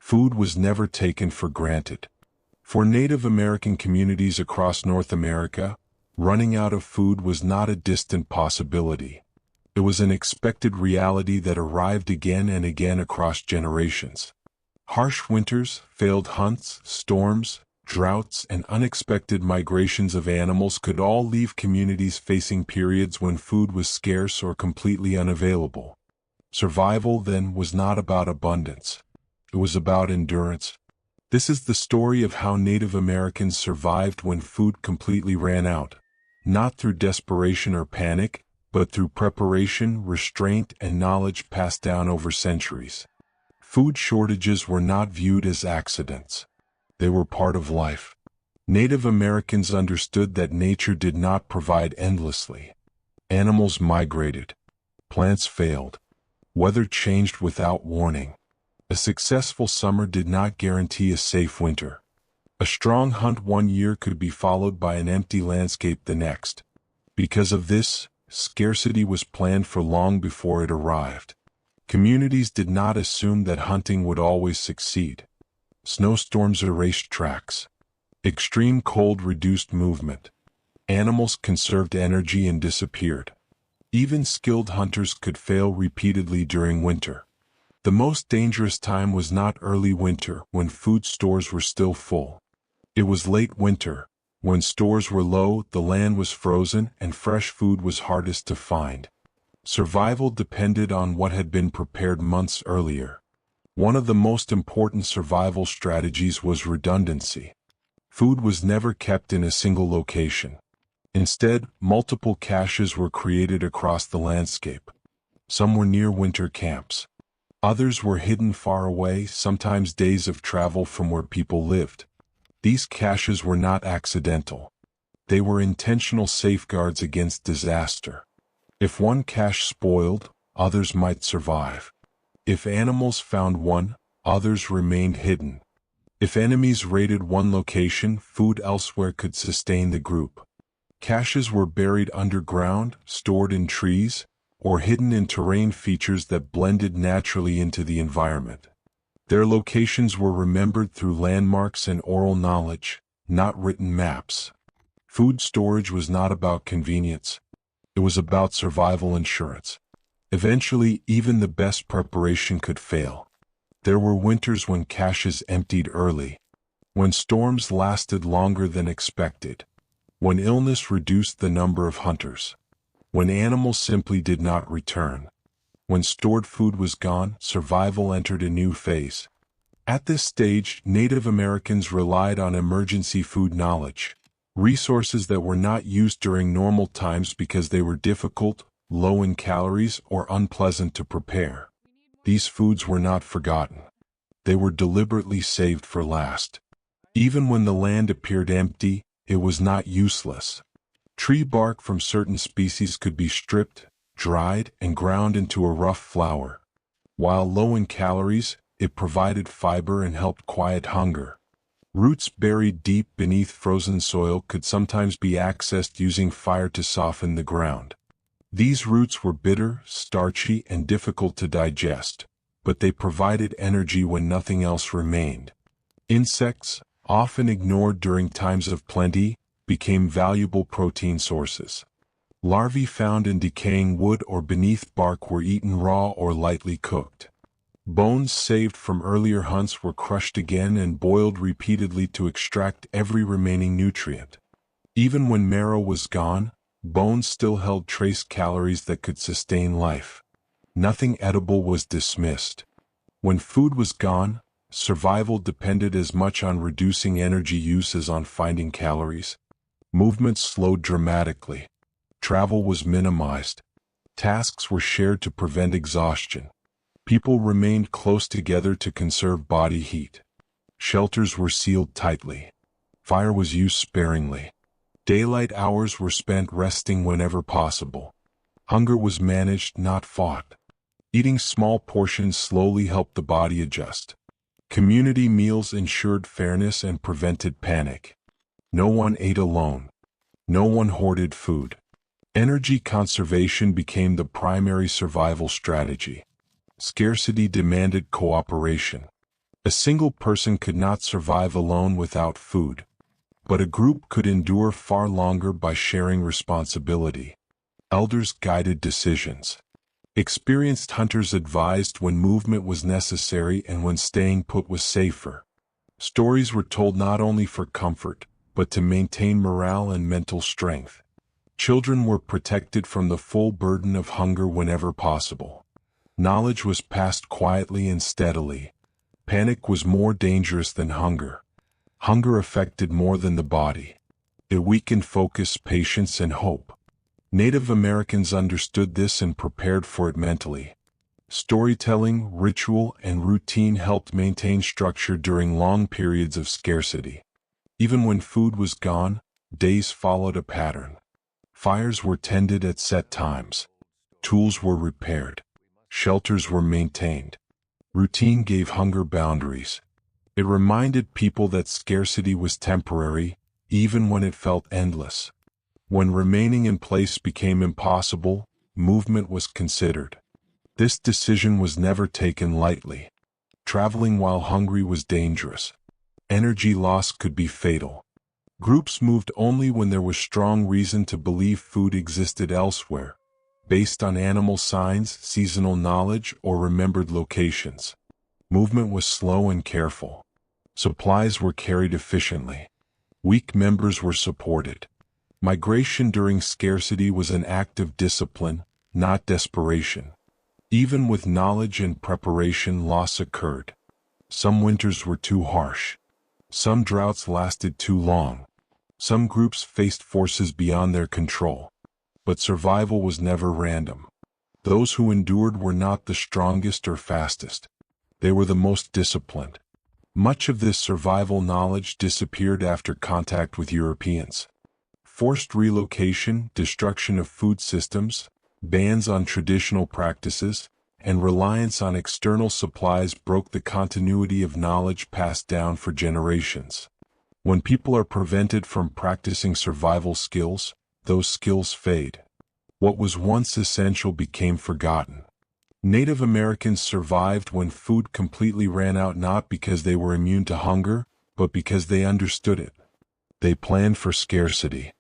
Food was never taken for granted. For Native American communities across North America, running out of food was not a distant possibility. It was an expected reality that arrived again and again across generations. Harsh winters, failed hunts, storms, droughts, and unexpected migrations of animals could all leave communities facing periods when food was scarce or completely unavailable. Survival, then, was not about abundance. It was about endurance. This is the story of how Native Americans survived when food completely ran out, not through desperation or panic, but through preparation, restraint, and knowledge passed down over centuries. Food shortages were not viewed as accidents. They were part of life. Native Americans understood that nature did not provide endlessly. Animals migrated. Plants failed. Weather changed without warning. A successful summer did not guarantee a safe winter. A strong hunt one year could be followed by an empty landscape the next. Because of this, scarcity was planned for long before it arrived. Communities did not assume that hunting would always succeed. Snowstorms erased tracks. Extreme cold reduced movement. Animals conserved energy and disappeared. Even skilled hunters could fail repeatedly during winter. The most dangerous time was not early winter, when food stores were still full. It was late winter, when stores were low, the land was frozen, and fresh food was hardest to find. Survival depended on what had been prepared months earlier. One of the most important survival strategies was redundancy. Food was never kept in a single location. Instead, multiple caches were created across the landscape. Some were near winter camps. Others were hidden far away, sometimes days of travel from where people lived. These caches were not accidental. They were intentional safeguards against disaster. If one cache spoiled, others might survive. If animals found one, others remained hidden. If enemies raided one location, food elsewhere could sustain the group. Caches were buried underground, stored in trees, or hidden in terrain features that blended naturally into the environment. Their locations were remembered through landmarks and oral knowledge, not written maps. Food storage was not about convenience. It was about survival insurance. Eventually, even the best preparation could fail. There were winters when caches emptied early, when storms lasted longer than expected, when illness reduced the number of hunters, when animals simply did not return. When stored food was gone, survival entered a new phase. At this stage, Native Americans relied on emergency food knowledge, resources that were not used during normal times because they were difficult, low in calories, or unpleasant to prepare. These foods were not forgotten. They were deliberately saved for last. Even when the land appeared empty, it was not useless. Tree bark from certain species could be stripped, dried, and ground into a rough flour. While low in calories, it provided fiber and helped quiet hunger. Roots buried deep beneath frozen soil could sometimes be accessed using fire to soften the ground. These roots were bitter, starchy, and difficult to digest, but they provided energy when nothing else remained. Insects, often ignored during times of plenty, became valuable protein sources. Larvae found in decaying wood or beneath bark were eaten raw or lightly cooked. Bones saved from earlier hunts were crushed again and boiled repeatedly to extract every remaining nutrient. Even when marrow was gone, bones still held trace calories that could sustain life. Nothing edible was dismissed. When food was gone, survival depended as much on reducing energy use as on finding calories. Movements slowed dramatically. Travel was minimized. Tasks were shared to prevent exhaustion. People remained close together to conserve body heat. Shelters were sealed tightly. Fire was used sparingly. Daylight hours were spent resting whenever possible. Hunger was managed, not fought. Eating small portions slowly helped the body adjust. Community meals ensured fairness and prevented panic. No one ate alone. No one hoarded food. Energy conservation became the primary survival strategy. Scarcity demanded cooperation. A single person could not survive alone without food, but a group could endure far longer by sharing responsibility. Elders guided decisions. Experienced hunters advised when movement was necessary and when staying put was safer. Stories were told not only for comfort, but to maintain morale and mental strength. Children were protected from the full burden of hunger whenever possible. Knowledge was passed quietly and steadily. Panic was more dangerous than hunger. Hunger affected more than the body. It weakened focus, patience, and hope. Native Americans understood this and prepared for it mentally. Storytelling, ritual, and routine helped maintain structure during long periods of scarcity. Even when food was gone, days followed a pattern. Fires were tended at set times. Tools were repaired. Shelters were maintained. Routine gave hunger boundaries. It reminded people that scarcity was temporary, even when it felt endless. When remaining in place became impossible, movement was considered. This decision was never taken lightly. Traveling while hungry was dangerous. Energy loss could be fatal. Groups moved only when there was strong reason to believe food existed elsewhere, based on animal signs, seasonal knowledge, or remembered locations. Movement was slow and careful. Supplies were carried efficiently. Weak members were supported. Migration during scarcity was an act of discipline, not desperation. Even with knowledge and preparation, loss occurred. Some winters were too harsh. Some droughts lasted too long. Some groups faced forces beyond their control. But survival was never random. Those who endured were not the strongest or fastest. They were the most disciplined. Much of this survival knowledge disappeared after contact with Europeans. Forced relocation, destruction of food systems, bans on traditional practices, and reliance on external supplies broke the continuity of knowledge passed down for generations. When people are prevented from practicing survival skills, those skills fade. What was once essential became forgotten. Native Americans survived when food completely ran out, not because they were immune to hunger, but because they understood it. They planned for scarcity.